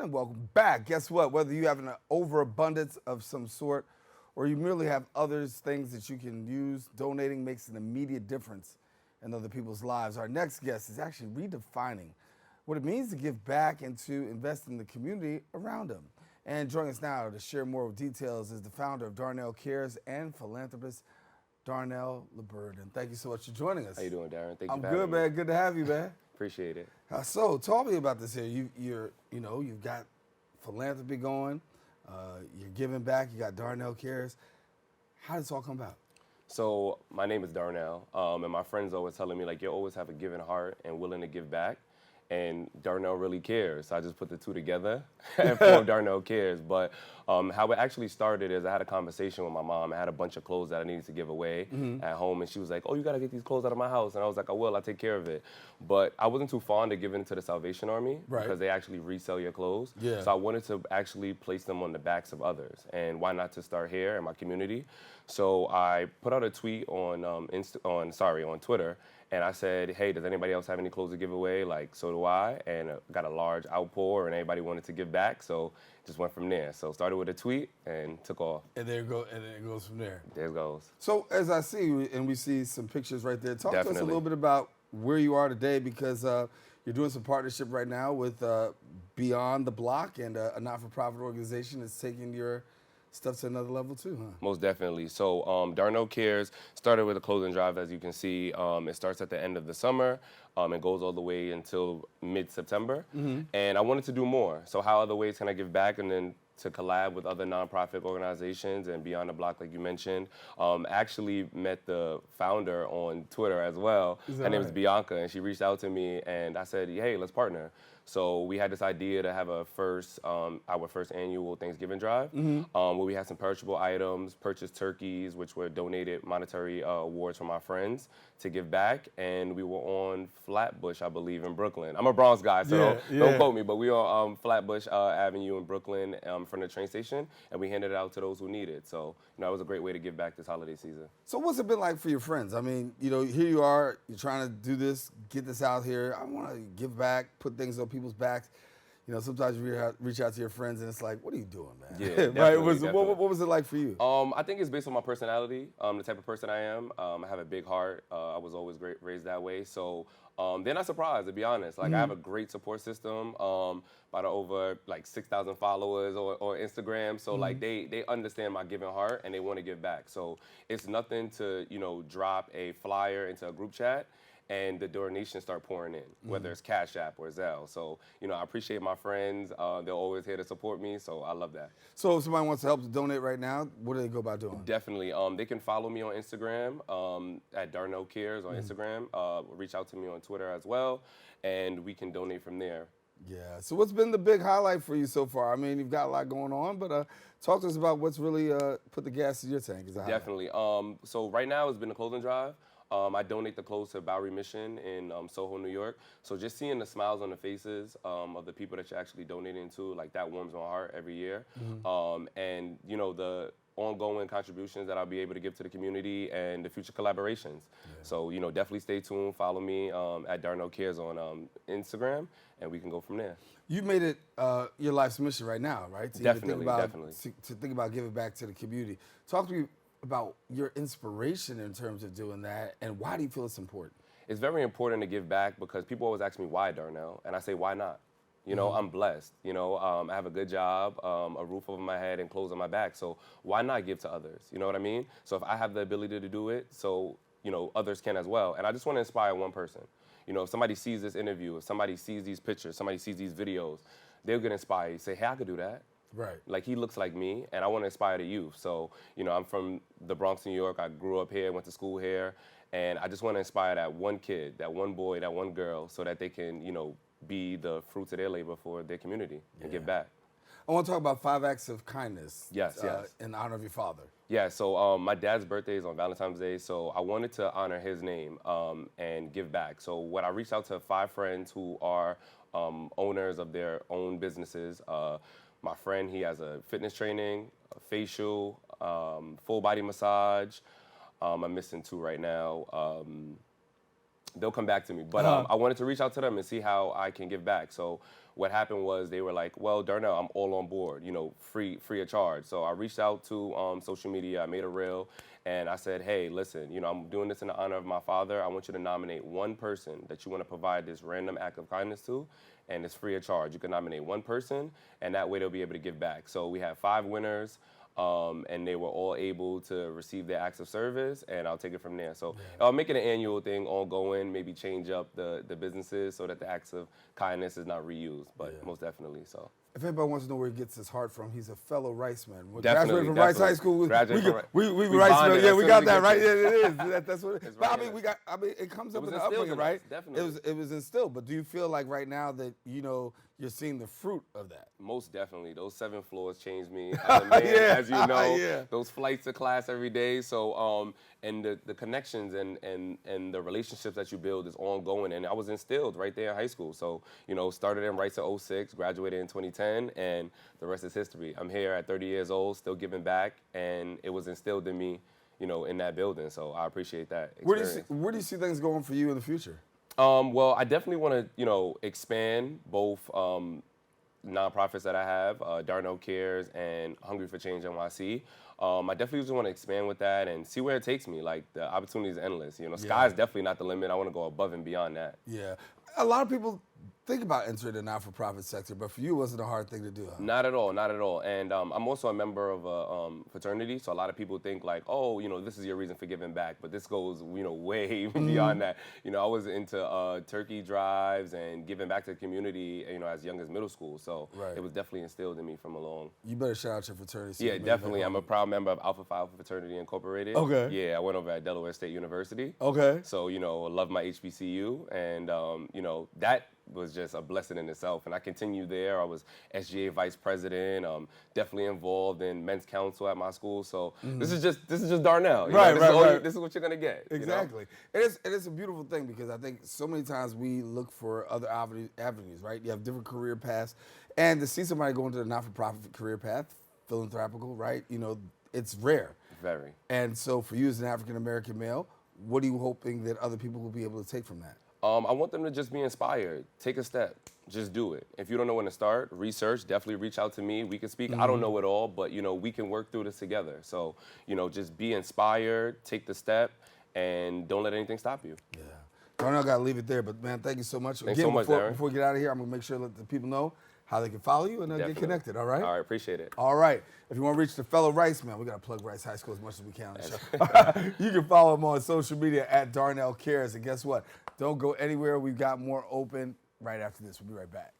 and welcome back. Guess what? Whether you have an overabundance of some sort or you merely have others, things that you can use, donating makes an immediate difference in other people's lives. Our next guest is actually redefining what it means to give back and to invest in the community around them. And joining us now to share more details is the founder of Darnell Cares and Philanthropist, Darnell Liburd. And thank you so much for joining us. How you doing, Darren? Thank you I'm for good, having man. me. Good to have you, man. Appreciate it. So, talk to me about this here. You've got philanthropy going. You're giving back. You got Darnell Cares. How did this all come about? So my name is Darnell, and my friends always telling me, like, you always have a giving heart and willing to give back. And Darnell really cares. So I just put the two together and formed Darnell Cares. But how it actually started is I had a conversation with my mom. I had a bunch of clothes that I needed to give away at home. And she was like, oh, you got to get these clothes out of my house. And I was like, I will. I'll take care of it. But I wasn't too fond of giving it to the Salvation Army because they actually resell your clothes. Yeah. So I wanted to actually place them on the backs of others. And why not to start here in my community? So I put out a tweet on Twitter. And I said, hey, does anybody else have any clothes to give away? Like, so do I. And got a large outpour, and everybody wanted to give back. So just went from there. So started with a tweet and took off. And there go, and then it goes from there. There it goes. So as I see, and we see some pictures right there, talk to us a Definitely. little bit about where you are today, because you're doing some partnership right now with Beyond the Block and a not-for-profit organization that's taking your stuff to another level too, huh? Most definitely. So Darnell Cares started with a clothing drive, as you can see. It starts at the end of the summer. It goes all the way until mid-September. And I wanted to do more. So how other ways can I give back? And then to collab with other nonprofit organizations and Beyond the Block, like you mentioned. Actually met the founder on Twitter as well. Her name is Bianca, and she reached out to me, and I said, hey, let's partner. So we had this idea to have our first annual Thanksgiving drive, where we had some perishable items, purchased turkeys, which were donated monetary awards from our friends to give back, and we were on Flatbush, I believe, in Brooklyn. I'm a Bronx guy, so don't quote me, but we were on Flatbush Avenue in Brooklyn from the train station, and we handed it out to those who need it. So, it was a great way to give back this holiday season. So what's it been like for your friends? I mean, here you are, you're trying to do this, get this out here. I want to give back, put things on people's backs. Sometimes you reach out to your friends and it's like, what are you doing, man? Yeah, right? definitely. What was it like for you? I think it's based on my personality, the type of person I am. I have a big heart. I was always raised that way. So they're not surprised, to be honest. Like, I have a great support system. About over like 6,000 followers on Instagram. So like they understand my giving heart and they want to give back. So it's nothing to, drop a flyer into a group chat and the donations start pouring in, whether it's Cash App or Zelle. So, I appreciate my friends. They're always here to support me, so I love that. So if somebody wants to help to donate right now, what do they go about doing? Definitely. They can follow me on Instagram at Darnell Cares on Instagram. Reach out to me on Twitter as well, and we can donate from there. Yeah. So what's been the big highlight for you so far? I mean, you've got a lot going on, but talk to us about what's really put the gas in your tank. Definitely. So right now it's been a clothing drive. I donate the clothes to Bowery Mission in Soho, New York. So just seeing the smiles on the faces of the people that you're actually donating to, like, that warms my heart every year. And, the ongoing contributions that I'll be able to give to the community and the future collaborations. So, definitely stay tuned. Follow me at Darnell Cares on Instagram, and we can go from there. You've made it your life's mission right now, right? To Definitely. To think about giving back to the community. Talk to me about your inspiration in terms of doing that, and why do you feel it's important? It's very important to give back because people always ask me, why, Darnell? And I say, why not? I'm blessed. I have a good job, a roof over my head, and clothes on my back. So why not give to others? You know what I mean? So if I have the ability to do it, so others can as well. And I just want to inspire one person. If somebody sees this interview, if somebody sees these pictures, somebody sees these videos, they'll get inspired. Say, hey, I could do that. Right. Like, he looks like me, and I want to inspire the youth. So, I'm from the Bronx, New York. I grew up here, went to school here, and I just want to inspire that one kid, that one boy, that one girl, so that they can, be the fruits of their labor for their community and give back. I want to talk about 5 acts of kindness. Yes. In honor of your father. Yeah, so my dad's birthday is on Valentine's Day, so I wanted to honor his name and give back. So what I reached out to 5 friends who are owners of their own businesses. My friend, he has a fitness training, a facial, full body massage. I'm missing 2 right now. they'll come back to me. But I wanted to reach out to them and see how I can give back. So what happened was they were like, well, Darnell, I'm all on board, you know, free of charge. So I reached out to social media. I made a reel. And I said, hey, listen, you know, I'm doing this in the honor of my father. I want you to nominate one person that you want to provide this random act of kindness to, and it's free of charge. You can nominate one person, and that way they'll be able to give back. So we had 5 winners, and they were all able to receive their acts of service, and I'll take it from there. So I'll make it an annual thing, ongoing, maybe change up the businesses so that the acts of kindness is not reused, but most definitely so. If anybody wants to know where he gets his heart from, he's a fellow Rice man. We Definitely, graduated from Rice High School. We Rice bonded. man. Yeah, we got that right. right. Yeah, it is. That's what. It's But right. I mean, it comes up in the instilled upbringing, in right? us, definitely. It was instilled. But do you feel like right now that you're seeing the fruit of that? Most definitely. Those 7 floors changed me as a man, as you know. Those flights to class every day. So, and the connections and the relationships that you build is ongoing. And I was instilled right there in high school. So, you know, started in Rice in 06, graduated in 2010, and the rest is history. I'm here at 30 years old, still giving back, and it was instilled in me, you know, in that building. So I appreciate that experience. Where do you see things going for you in the future? Well, I definitely want to, you know, expand both nonprofits that I have, Darnell Cares and Hungry for Change NYC. I definitely just want to expand with that and see where it takes me. Like, the opportunity is endless. You know, sky is definitely not the limit. I want to go above and beyond that. Yeah. A lot of people think about entering the not-for-profit sector, but for you, it wasn't a hard thing to do, huh? Not at all, not at all. And I'm also a member of a fraternity, so a lot of people think like, oh, you know, this is your reason for giving back, but this goes, you know, way beyond that. You know, I was into turkey drives and giving back to the community, you know, as young as middle school. So it was definitely instilled in me from along. You better shout out your fraternity. Yeah, definitely. I'm a proud member of Alpha Phi Alpha Fraternity Incorporated. Okay. Yeah, I went over at Delaware State University. Okay. So, you know, I love my HBCU, and, you know, that was just a blessing in itself. And I continued there. I was SGA vice president, definitely involved in men's council at my school. So this is just Darnell. This is what you're gonna get. Exactly. You know? It is a beautiful thing because I think so many times we look for other avenues, right? You have different career paths. And to see somebody go into the not-for-profit career path, philanthropical, right? You know, it's rare. Very. And so for you as an African-American male, what are you hoping that other people will be able to take from that? I want them to just be inspired. Take a step. Just do it. If you don't know when to start, research, definitely reach out to me. We can speak. I don't know it all, but, you know, we can work through this together. So, you know, just be inspired, take the step, and don't let anything stop you. Yeah. Darnell, got to leave it there, but, man, thank you so much. Thanks so much, Darren. Before we get out of here, I'm going to make sure to let the people know how they can follow you and get connected, all right? All right, appreciate it. All right. If you want to reach the fellow Rice man, we got to plug Rice High School as much as we can on the show. You can follow him on social media at Darnell Cares. And guess what? Don't go anywhere. We've got more open right after this. We'll be right back.